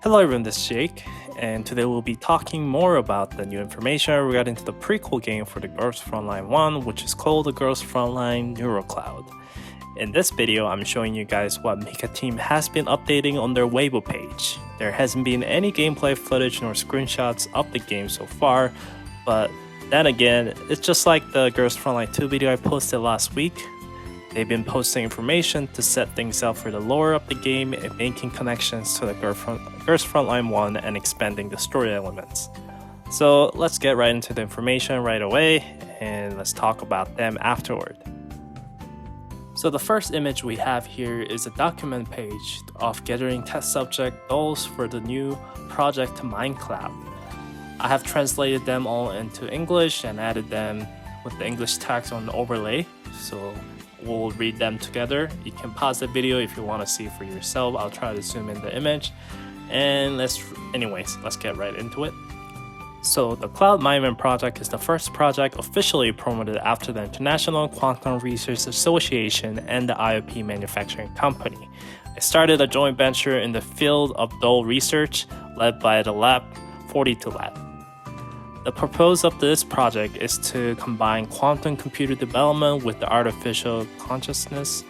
Hello everyone, this is Jake, and today we'll be talking more about the new information regarding to the prequel game for the Girls Frontline 1, which is called the Girls Frontline NeuroCloud. In this video, I'm showing you guys what Mika Team has been updating on their Weibo page. There hasn't been any gameplay footage nor screenshots of the game so far, but then again, it's just like the Girls Frontline 2 video I posted last week. They've been posting information to set things up for the lore of the game and making connections to the Girls Frontline 1 and expanding the story elements. So let's get right into the information right away and let's talk about them afterward. So the first image we have here is a document page of gathering test subject goals for the new project Minecloud. I have translated them all into English and added them with the English text on the overlay. So we'll read them together. You can pause the video if you want to see for yourself. I'll try to zoom in the image. And let's get right into it. So the Cloud Mindmap project is the first project officially promoted after the International Quantum Research Association and the IoT manufacturing company. It started a joint venture in the field of dual research led by the Lab 42 Lab. The purpose of this project is to combine quantum computer development with the artificial consciousness,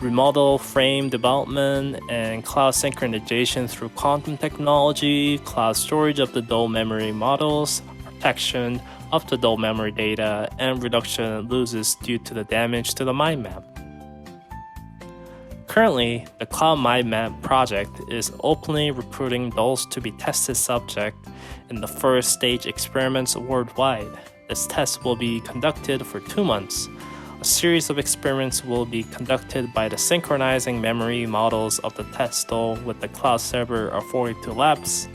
remodel frame development, and cloud synchronization through quantum technology, cloud storage of the dual memory models, protection of the dual memory data, and reduction in losses due to the damage to the mind map. Currently, the Cloud Mind Map project is openly recruiting dolls to be tested subject in the first stage experiments worldwide. This test will be conducted for 2 months. A series of experiments will be conducted by the synchronizing memory models of the test doll with the cloud server of 42 Labs,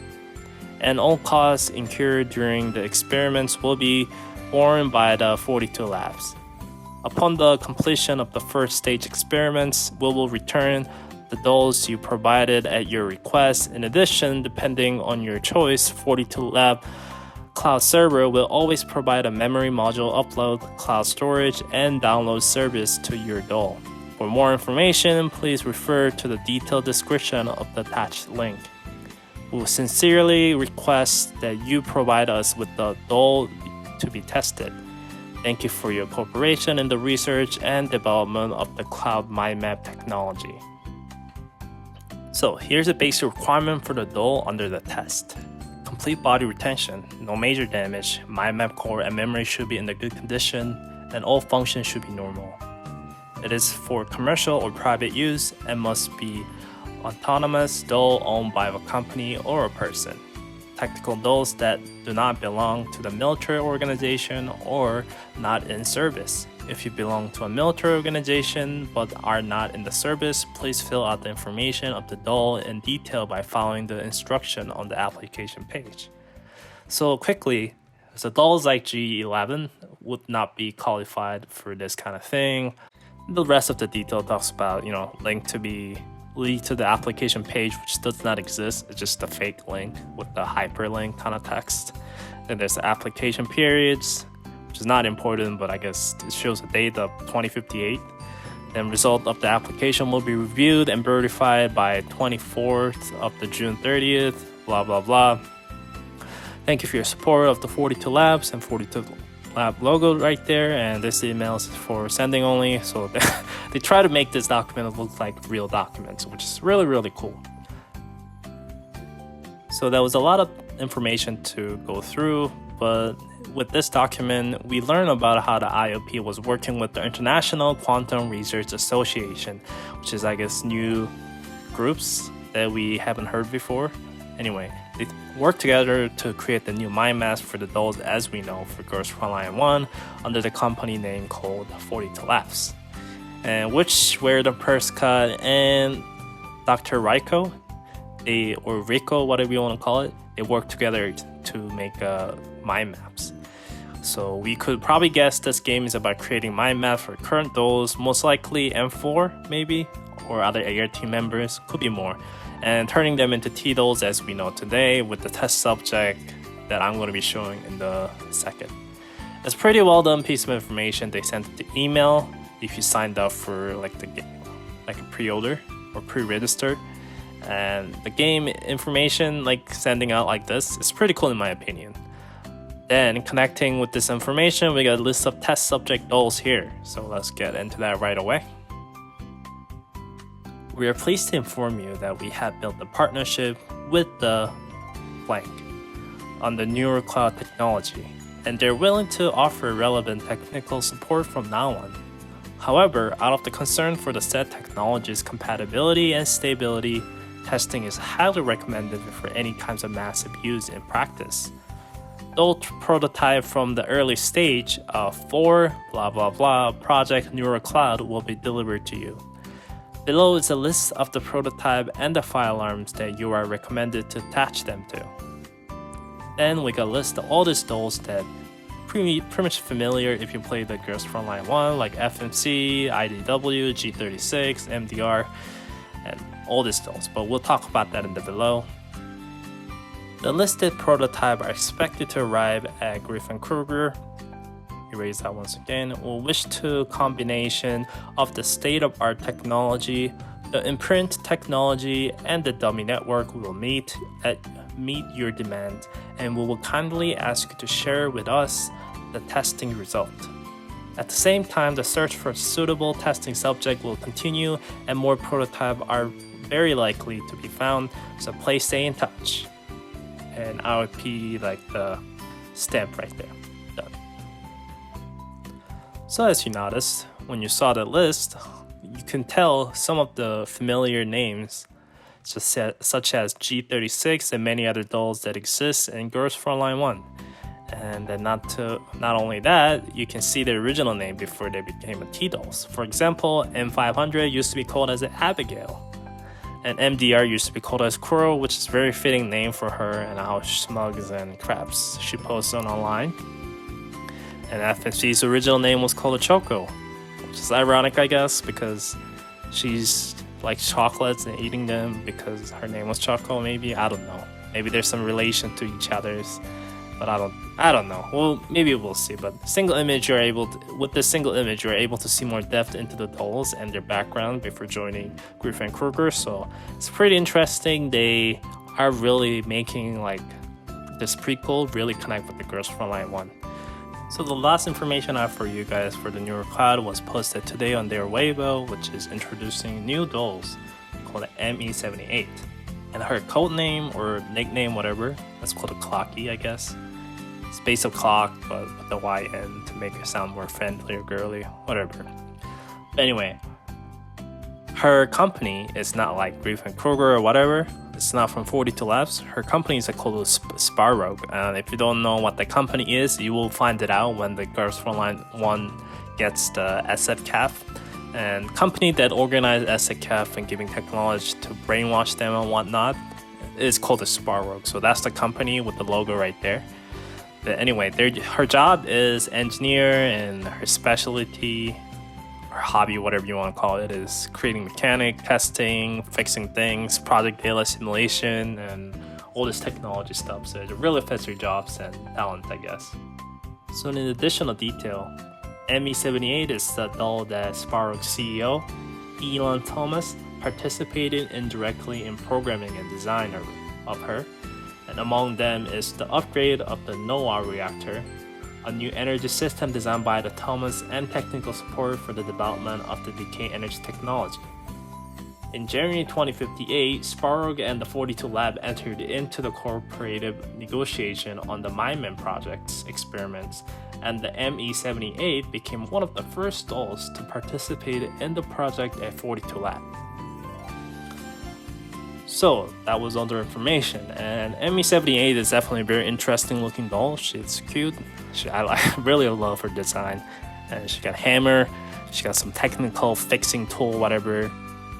and all costs incurred during the experiments will be borne by the 42 Labs. Upon the completion of the first stage experiments, we will return the dolls you provided at your request. In addition, depending on your choice, 42 Lab Cloud Server will always provide a memory module upload, cloud storage, and download service to your doll. For more information, please refer to the detailed description of the attached link. We will sincerely request that you provide us with the doll to be tested. Thank you for your cooperation in the research and development of the Cloud Mind Map technology. So here's a basic requirement for the doll under the test. Complete body retention, no major damage, mind map core and memory should be in the good condition, and all functions should be normal. It is for commercial or private use and must be autonomous doll owned by a company or a person. Tactical dolls that do not belong to the military organization or not in service. If you belong to a military organization but are not in the service, please fill out the information of the doll in detail by following the instruction on the application page. So quickly, the dolls like G11 would not be qualified for this kind of thing. The rest of the detail talks about, link to be lead to the application page, which does not exist. It's just a fake link with the hyperlink kind of text. Then there's the application periods, which is not important, but I guess it shows the date of 2058. Then result of the application will be reviewed and verified by 24th of the June 30th, blah, blah, blah. Thank you for your support of the 42 Labs and 42 Lab logo right there, and this email is for sending only, so they try to make this document look like real documents, which is really, really cool. So that was a lot of information to go through, but with this document, we learn about how the IOP was working with the International Quantum Research Association, which is, I guess, new groups that we haven't heard before. Anyway, they worked together to create the new mind maps for the dolls as we know for Girls Frontline 1 under the company name called 42 Labs, and which were the Perska and Dr. Rico, or Rico, whatever you want to call it. They worked together to make mind maps. So we could probably guess this game is about creating mind maps for current dolls, most likely M4 maybe, or other AR team members, could be more, and turning them into T-dolls as we know today with the test subject that I'm going to be showing in the second. It's a pretty well done piece of information. They sent the email if you signed up for like a pre-order or pre-registered, And the game information, like sending out like this, is pretty cool in my opinion. Then connecting with this information, we got a list of test subject dolls here. So let's get into that right away. We are pleased to inform you that we have built a partnership with the blank on the newer cloud technology, and they're willing to offer relevant technical support from now on. However, out of the concern for the said technology's compatibility and stability, testing is highly recommended for any kinds of massive use in practice. The prototype from the early stage of 4 blah blah blah project Neural Cloud will be delivered to you. Below is a list of the prototype and the file arms that you are recommended to attach them to. Then we got a list of all these dolls that pretty much familiar if you play the Girls Frontline 1 like FMC, IDW, G36, MDR, and all these dolls, but we'll talk about that in the below. The listed prototype are expected to arrive at Griffin Kruger. Erase that once again. We'll wish to combination of the state-of-art technology, the imprint technology, and the dummy network will meet your demand, and we will kindly ask you to share with us the testing result. At the same time, the search for a suitable testing subject will continue, and more prototypes are very likely to be found, so please stay in touch. And I would be like the stamp right there. Done. So as you noticed, when you saw the list, you can tell some of the familiar names, such as G36 and many other dolls that exist in Girls Frontline 1. And then not only that, you can see the original name before they became a T-dolls. For example, M500 used to be called as Abigail. And MDR used to be called as Coral, which is a very fitting name for her and how smugs and craps she posts on online. And FMC's original name was called a Choco, which is ironic, I guess, because she's like chocolates and eating them because her name was Choco. Maybe, I don't know. Maybe there's some relation to each other's, but I don't know. Well, maybe we'll see. But with this single image, you're able to see more depth into the dolls and their background before joining Griffin Kruger. So it's pretty interesting. They are really making like this prequel really connect with the Girls Frontline 1. So the last information I have for you guys for the Neural Cloud was posted today on their Weibo, which is introducing new dolls called ME78. And her code name or nickname, whatever, that's called a Clocky, I guess. It's based on clock, but with the YN to make it sound more friendly or girly, whatever. But anyway, her company is not like Griffin Kruger or whatever. It's not from 42 Labs. Her company is called Sparrow. And if you don't know what the company is, you will find it out when the Girls Frontline 1 gets the SFCAF. And company that organize SFCAF and giving technology to brainwash them and whatnot is called the Sparrow. So that's the company with the logo right there. But anyway, her job is engineer, and her specialty or hobby, whatever you want to call it, is creating mechanic, testing, fixing things, project data simulation, and all this technology stuff. So it really fits her jobs and talent, I guess. So in additional detail, ME78 is the doll that Sparrow's CEO, Elon Thomas, participated indirectly in programming and design of her. And among them is the upgrade of the NOAA reactor, a new energy system designed by the Thomas, and technical support for the development of the decay energy technology. In January 2058, Sparrow and the 42 Lab entered into the cooperative negotiation on the Mindman project's experiments, and the ME78 became one of the first dolls to participate in the project at 42 Lab. So that was other information, and ME78 is definitely a very interesting looking doll. She's cute. I really love her design, and she got a hammer. She got some technical fixing tool, whatever,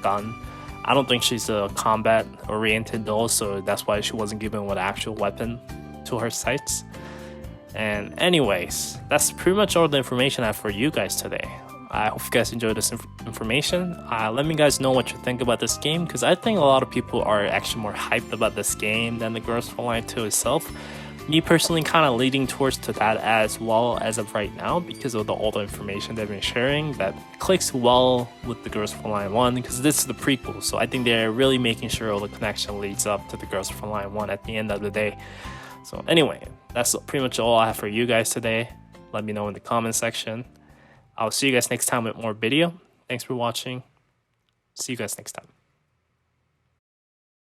gun. I don't think she's a combat oriented doll, so that's why she wasn't given an actual weapon to her sights. And anyways, that's pretty much all the information I have for you guys today. I hope you guys enjoyed this information. Let me guys know what you think about this game, because I think a lot of people are actually more hyped about this game than the Girls Frontline 2 itself. Me personally kind of leading towards to that as well as of right now, because of all the information they've been sharing that clicks well with the Girls Frontline 1, because this is the prequel, so I think they're really making sure all the connection leads up to the Girls Frontline 1 at the end of the day. So anyway, that's pretty much all I have for you guys today. Let me know in the comment section. I'll see you guys next time with more video. Thanks for watching. See you guys next time.